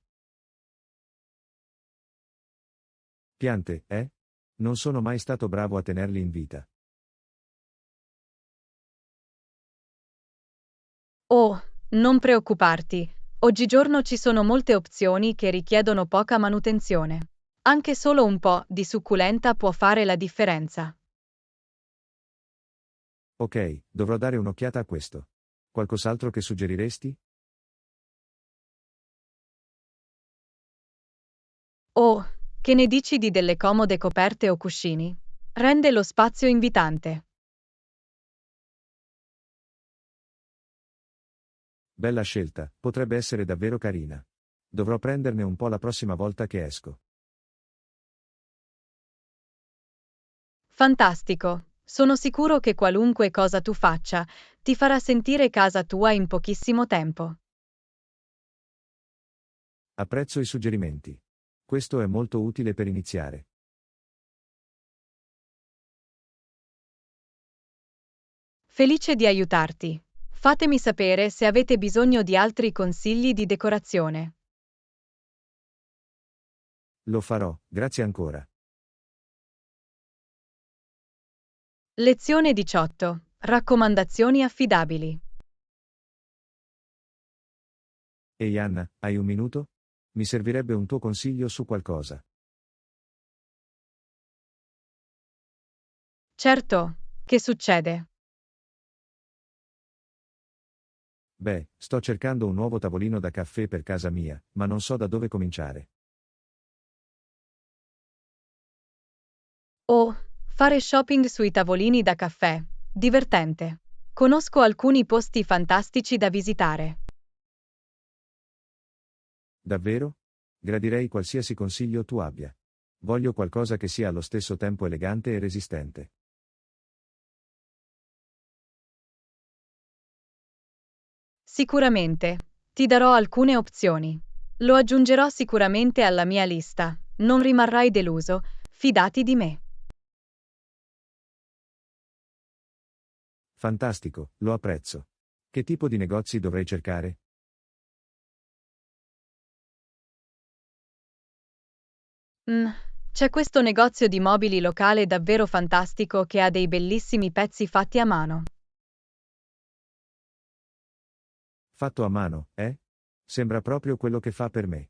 Piante, eh? Non sono mai stato bravo a tenerli in vita. Oh, non preoccuparti. Oggigiorno ci sono molte opzioni che richiedono poca manutenzione. Anche solo un po' di succulenta può fare la differenza. Ok, dovrò dare un'occhiata a questo. Qualcos'altro che suggeriresti? Oh, che ne dici di delle comode coperte o cuscini? Rende lo spazio invitante. Bella scelta, potrebbe essere davvero carina. Dovrò prenderne un po' la prossima volta che esco. Fantastico. Sono sicuro che qualunque cosa tu faccia, ti farà sentire casa tua in pochissimo tempo. Apprezzo i suggerimenti. Questo è molto utile per iniziare. Felice di aiutarti. Fatemi sapere se avete bisogno di altri consigli di decorazione. Lo farò, grazie ancora. Lezione 18. Raccomandazioni affidabili. Ehi Anna, hai un minuto? Mi servirebbe un tuo consiglio su qualcosa. Certo, che succede? Beh, sto cercando un nuovo tavolino da caffè per casa mia, ma non so da dove cominciare. Oh, fare shopping sui tavolini da caffè. Divertente. Conosco alcuni posti fantastici da visitare. Davvero? Gradirei qualsiasi consiglio tu abbia. Voglio qualcosa che sia allo stesso tempo elegante e resistente. Sicuramente. Ti darò alcune opzioni. Lo aggiungerò sicuramente alla mia lista. Non rimarrai deluso, fidati di me. Fantastico, lo apprezzo. Che tipo di negozi dovrei cercare? Mm, c'è questo negozio di mobili locale davvero fantastico che ha dei bellissimi pezzi fatti a mano. Fatto a mano, eh? Sembra proprio quello che fa per me.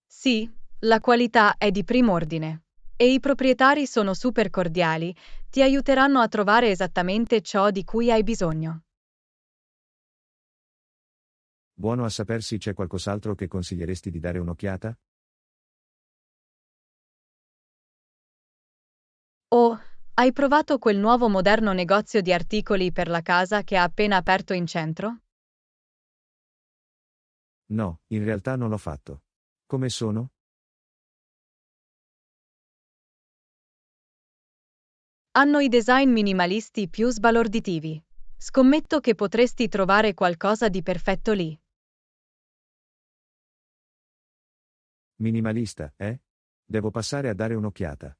Sì, la qualità è di primo ordine. E i proprietari sono super cordiali, ti aiuteranno a trovare esattamente ciò di cui hai bisogno. Buono a sapersi, c'è qualcos'altro che consiglieresti di dare un'occhiata? Oh, hai provato quel nuovo moderno negozio di articoli per la casa che ha appena aperto in centro? No, in realtà non l'ho fatto. Come sono? Hanno i design minimalisti più sbalorditivi. Scommetto che potresti trovare qualcosa di perfetto lì. Minimalista, eh? Devo passare a dare un'occhiata.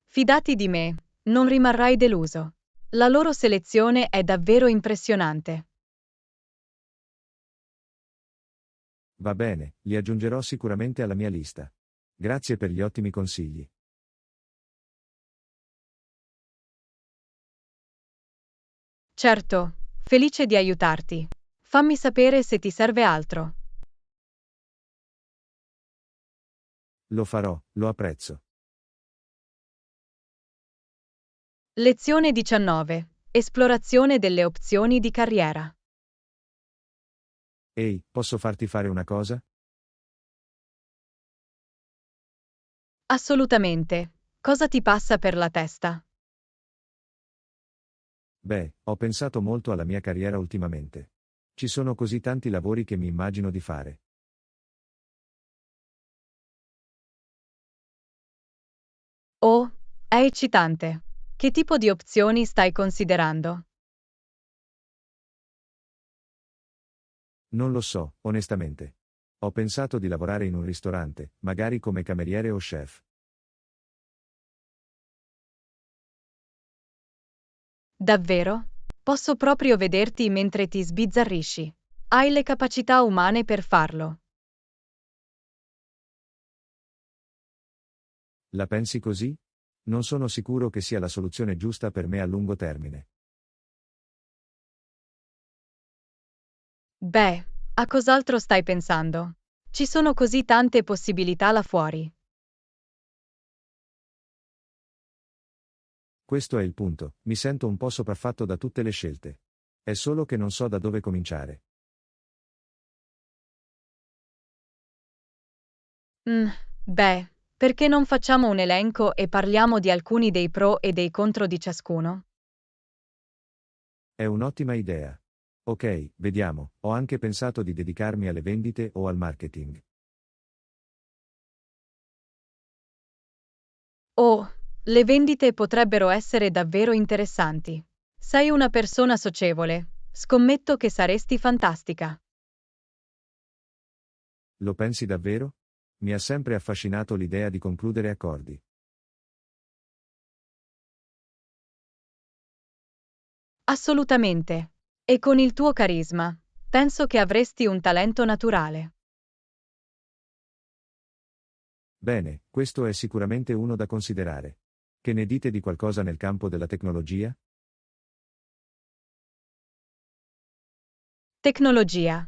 Fidati di me, non rimarrai deluso. La loro selezione è davvero impressionante. Va bene, li aggiungerò sicuramente alla mia lista. Grazie per gli ottimi consigli. Certo, felice di aiutarti. Fammi sapere se ti serve altro. Lo farò, lo apprezzo. Lezione 19. Esplorazione delle opzioni di carriera. Ehi, posso farti fare una cosa? Assolutamente. Cosa ti passa per la testa? Beh, ho pensato molto alla mia carriera ultimamente. Ci sono così tanti lavori che mi immagino di fare. Oh, è eccitante. Che tipo di opzioni stai considerando? Non lo so, onestamente. Ho pensato di lavorare in un ristorante, magari come cameriere o chef. Davvero? Posso proprio vederti mentre ti sbizzarrisci. Hai le capacità umane per farlo. La pensi così? Non sono sicuro che sia la soluzione giusta per me a lungo termine. Beh, a cos'altro stai pensando? Ci sono così tante possibilità là fuori. Questo è il punto, mi sento un po' sopraffatto da tutte le scelte. È solo che non so da dove cominciare. Mm, beh, perché non facciamo un elenco e parliamo di alcuni dei pro e dei contro di ciascuno? È un'ottima idea. Ok, vediamo, ho anche pensato di dedicarmi alle vendite o al marketing. Oh, le vendite potrebbero essere davvero interessanti. Sei una persona socievole. Scommetto che saresti fantastica. Lo pensi davvero? Mi ha sempre affascinato l'idea di concludere accordi. Assolutamente. E con il tuo carisma, penso che avresti un talento naturale. Bene, questo è sicuramente uno da considerare. Che ne dite di qualcosa nel campo della tecnologia? Tecnologia.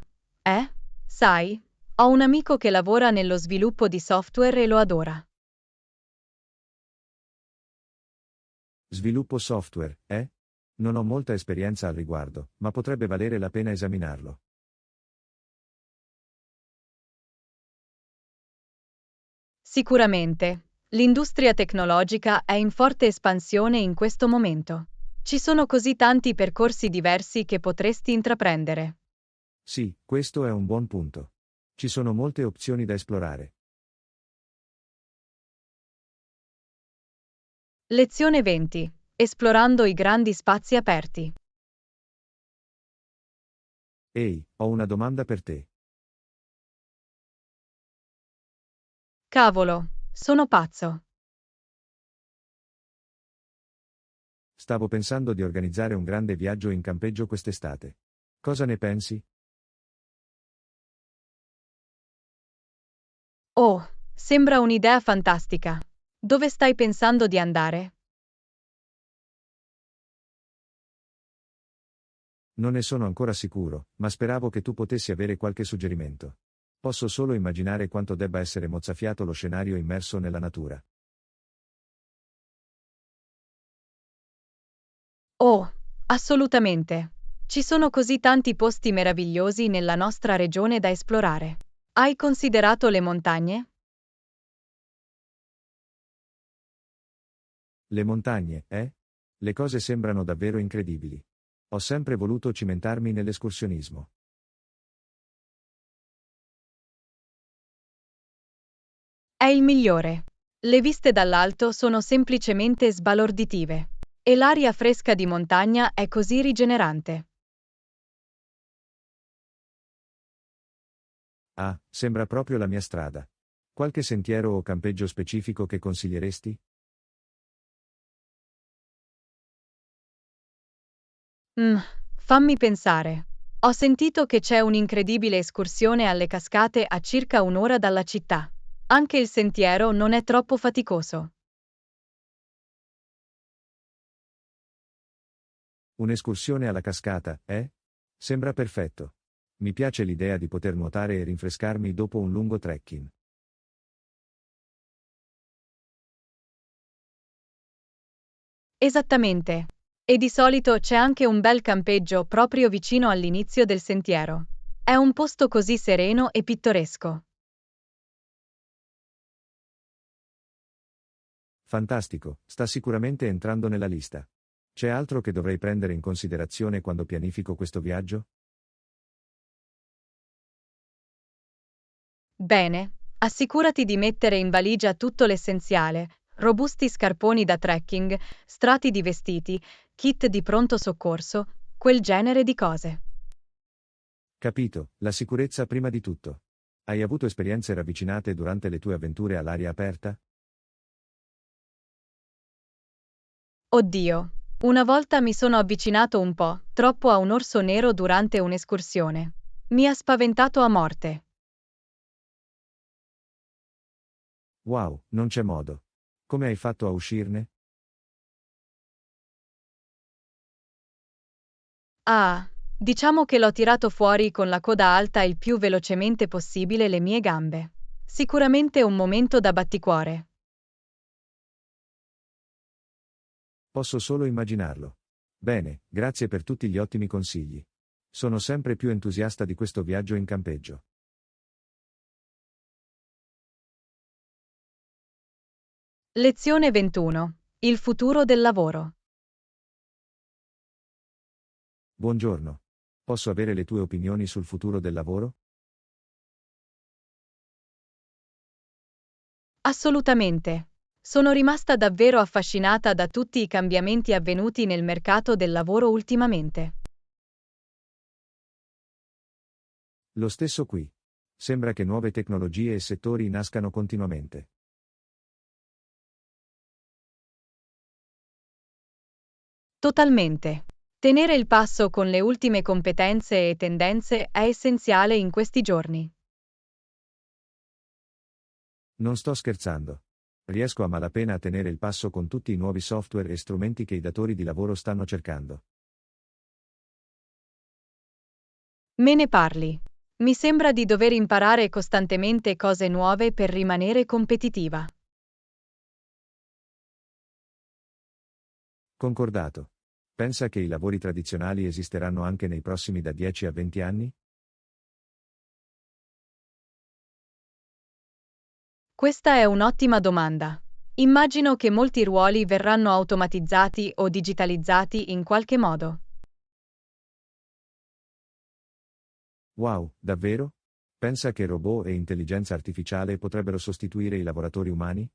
Sai, ho un amico che lavora nello sviluppo di software e lo adora. Sviluppo software, eh? Non ho molta esperienza al riguardo, ma potrebbe valere la pena esaminarlo. Sicuramente. L'industria tecnologica è in forte espansione in questo momento. Ci sono così tanti percorsi diversi che potresti intraprendere. Sì, questo è un buon punto. Ci sono molte opzioni da esplorare. Lezione 20. Esplorando i grandi spazi aperti. Ehi, ho una domanda per te. Cavolo, sono pazzo. Stavo pensando di organizzare un grande viaggio in campeggio quest'estate. Cosa ne pensi? Oh, sembra un'idea fantastica. Dove stai pensando di andare? Non ne sono ancora sicuro, ma speravo che tu potessi avere qualche suggerimento. Posso solo immaginare quanto debba essere mozzafiato lo scenario immerso nella natura. Oh, assolutamente. Ci sono così tanti posti meravigliosi nella nostra regione da esplorare. Hai considerato le montagne? Le montagne, eh? Le cose sembrano davvero incredibili. Ho sempre voluto cimentarmi nell'escursionismo. È il migliore. Le viste dall'alto sono semplicemente sbalorditive. E l'aria fresca di montagna è così rigenerante. Ah, sembra proprio la mia strada. Qualche sentiero o campeggio specifico che consiglieresti? Mm, fammi pensare. Ho sentito che c'è un'incredibile escursione alle cascate a circa un'ora dalla città. Anche il sentiero non è troppo faticoso. Un'escursione alla cascata, eh? Sembra perfetto. Mi piace l'idea di poter nuotare e rinfrescarmi dopo un lungo trekking. Esattamente. E di solito c'è anche un bel campeggio proprio vicino all'inizio del sentiero. È un posto così sereno e pittoresco. Fantastico, sta sicuramente entrando nella lista. C'è altro che dovrei prendere in considerazione quando pianifico questo viaggio? Bene, assicurati di mettere in valigia tutto l'essenziale, robusti scarponi da trekking, strati di vestiti, kit di pronto soccorso, quel genere di cose. Capito, la sicurezza prima di tutto. Hai avuto esperienze ravvicinate durante le tue avventure all'aria aperta? Oddio, una volta mi sono avvicinato un po' troppo a un orso nero durante un'escursione. Mi ha spaventato a morte. Wow, non c'è modo. Come hai fatto a uscirne? Ah, diciamo che l'ho tirato fuori con la coda alta il più velocemente possibile le mie gambe. Sicuramente un momento da batticuore. Posso solo immaginarlo. Bene, grazie per tutti gli ottimi consigli. Sono sempre più entusiasta di questo viaggio in campeggio. Lezione 21. Il futuro del lavoro. Buongiorno. Posso avere le tue opinioni sul futuro del lavoro? Assolutamente. Sono rimasta davvero affascinata da tutti i cambiamenti avvenuti nel mercato del lavoro ultimamente. Lo stesso qui. Sembra che nuove tecnologie e settori nascano continuamente. Totalmente. Tenere il passo con le ultime competenze e tendenze è essenziale in questi giorni. Non sto scherzando. Riesco a malapena a tenere il passo con tutti i nuovi software e strumenti che i datori di lavoro stanno cercando. Me ne parli. Mi sembra di dover imparare costantemente cose nuove per rimanere competitiva. Concordato. Pensa che i lavori tradizionali esisteranno anche nei prossimi da 10 a 20 anni? Questa è un'ottima domanda. Immagino che molti ruoli verranno automatizzati o digitalizzati in qualche modo. Wow, davvero? Pensa che robot e intelligenza artificiale potrebbero sostituire i lavoratori umani?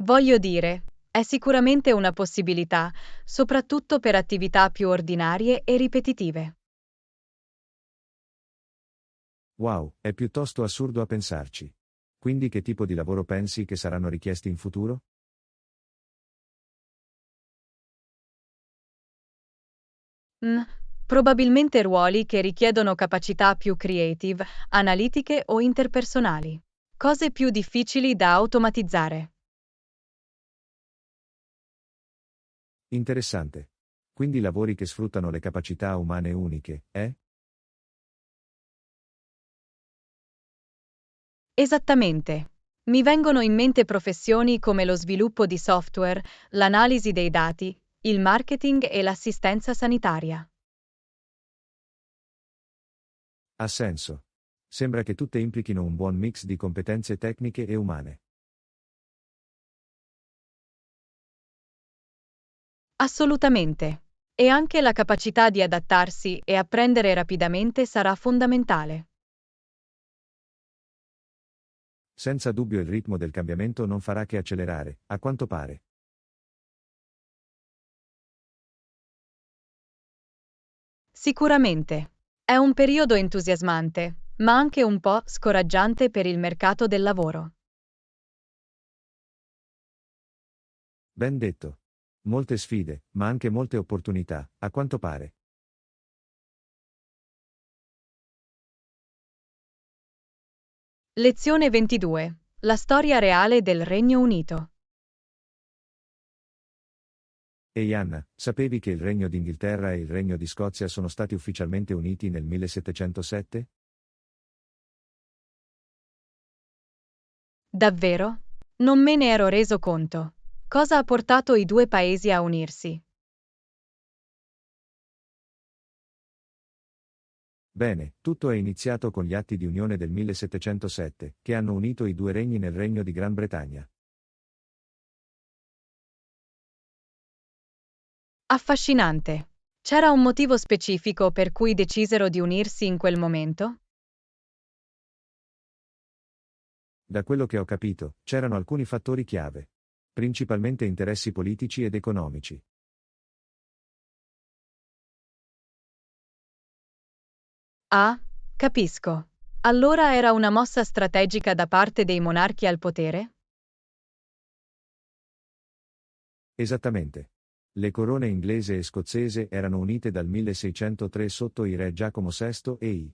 Voglio dire, è sicuramente una possibilità, soprattutto per attività più ordinarie e ripetitive. Wow, è piuttosto assurdo a pensarci. Quindi che tipo di lavoro pensi che saranno richiesti in futuro? Mm, Probabilmente ruoli che richiedono capacità più creative, analitiche o interpersonali. Cose più difficili da automatizzare. Interessante. Quindi lavori che sfruttano le capacità umane uniche, eh? Esattamente. Mi vengono in mente professioni come lo sviluppo di software, l'analisi dei dati, il marketing e l'assistenza sanitaria. Ha senso. Sembra che tutte implichino un buon mix di competenze tecniche e umane. Assolutamente. E anche la capacità di adattarsi e apprendere rapidamente sarà fondamentale. Senza dubbio il ritmo del cambiamento non farà che accelerare, a quanto pare. Sicuramente. È un periodo entusiasmante, ma anche un po' scoraggiante per il mercato del lavoro. Ben detto. Molte sfide, ma anche molte opportunità, a quanto pare. Lezione 22. La storia reale del Regno Unito. Ehi Anna, sapevi che il Regno d'Inghilterra e il Regno di Scozia sono stati ufficialmente uniti nel 1707? Davvero? Non me ne ero reso conto. Cosa ha portato i due paesi a unirsi? Bene, tutto è iniziato con gli atti di unione del 1707, che hanno unito i due regni nel Regno di Gran Bretagna. Affascinante. C'era un motivo specifico per cui decisero di unirsi in quel momento? Da quello che ho capito, c'erano alcuni fattori chiave. Principalmente interessi politici ed economici. Ah, capisco. Allora era una mossa strategica da parte dei monarchi al potere? Esattamente. Le corone inglese e scozzese erano unite dal 1603 sotto i re Giacomo VI e I.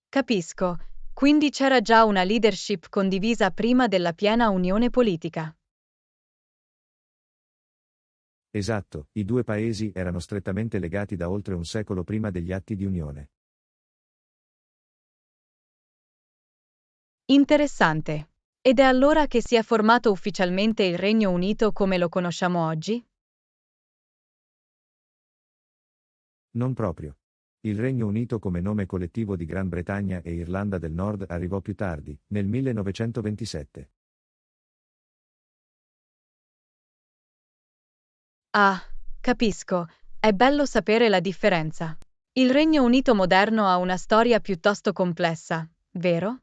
Capisco. Quindi c'era già una leadership condivisa prima della piena unione politica. Esatto, i due paesi erano strettamente legati da oltre un secolo prima degli atti di unione. Interessante. Ed è allora che si è formato ufficialmente il Regno Unito come lo conosciamo oggi? Non proprio. Il Regno Unito come nome collettivo di Gran Bretagna e Irlanda del Nord arrivò più tardi, nel 1927. Ah, capisco. È bello sapere la differenza. Il Regno Unito moderno ha una storia piuttosto complessa, vero?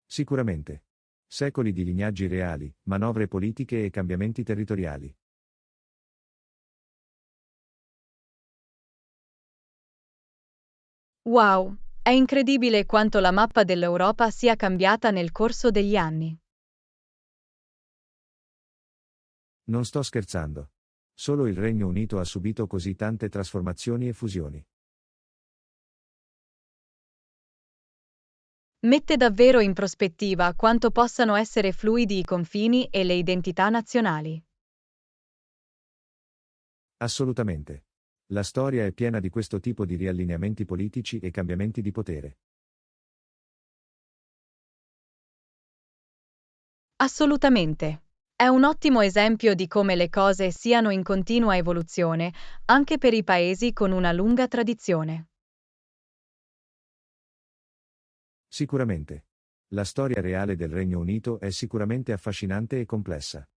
Sicuramente. Secoli di lignaggi reali, manovre politiche e cambiamenti territoriali. Wow, è incredibile quanto la mappa dell'Europa sia cambiata nel corso degli anni. Non sto scherzando. Solo il Regno Unito ha subito così tante trasformazioni e fusioni. Mette davvero in prospettiva quanto possano essere fluidi i confini e le identità nazionali. Assolutamente. La storia è piena di questo tipo di riallineamenti politici e cambiamenti di potere. Assolutamente. È un ottimo esempio di come le cose siano in continua evoluzione, anche per i paesi con una lunga tradizione. Sicuramente. La storia reale del Regno Unito è sicuramente affascinante e complessa.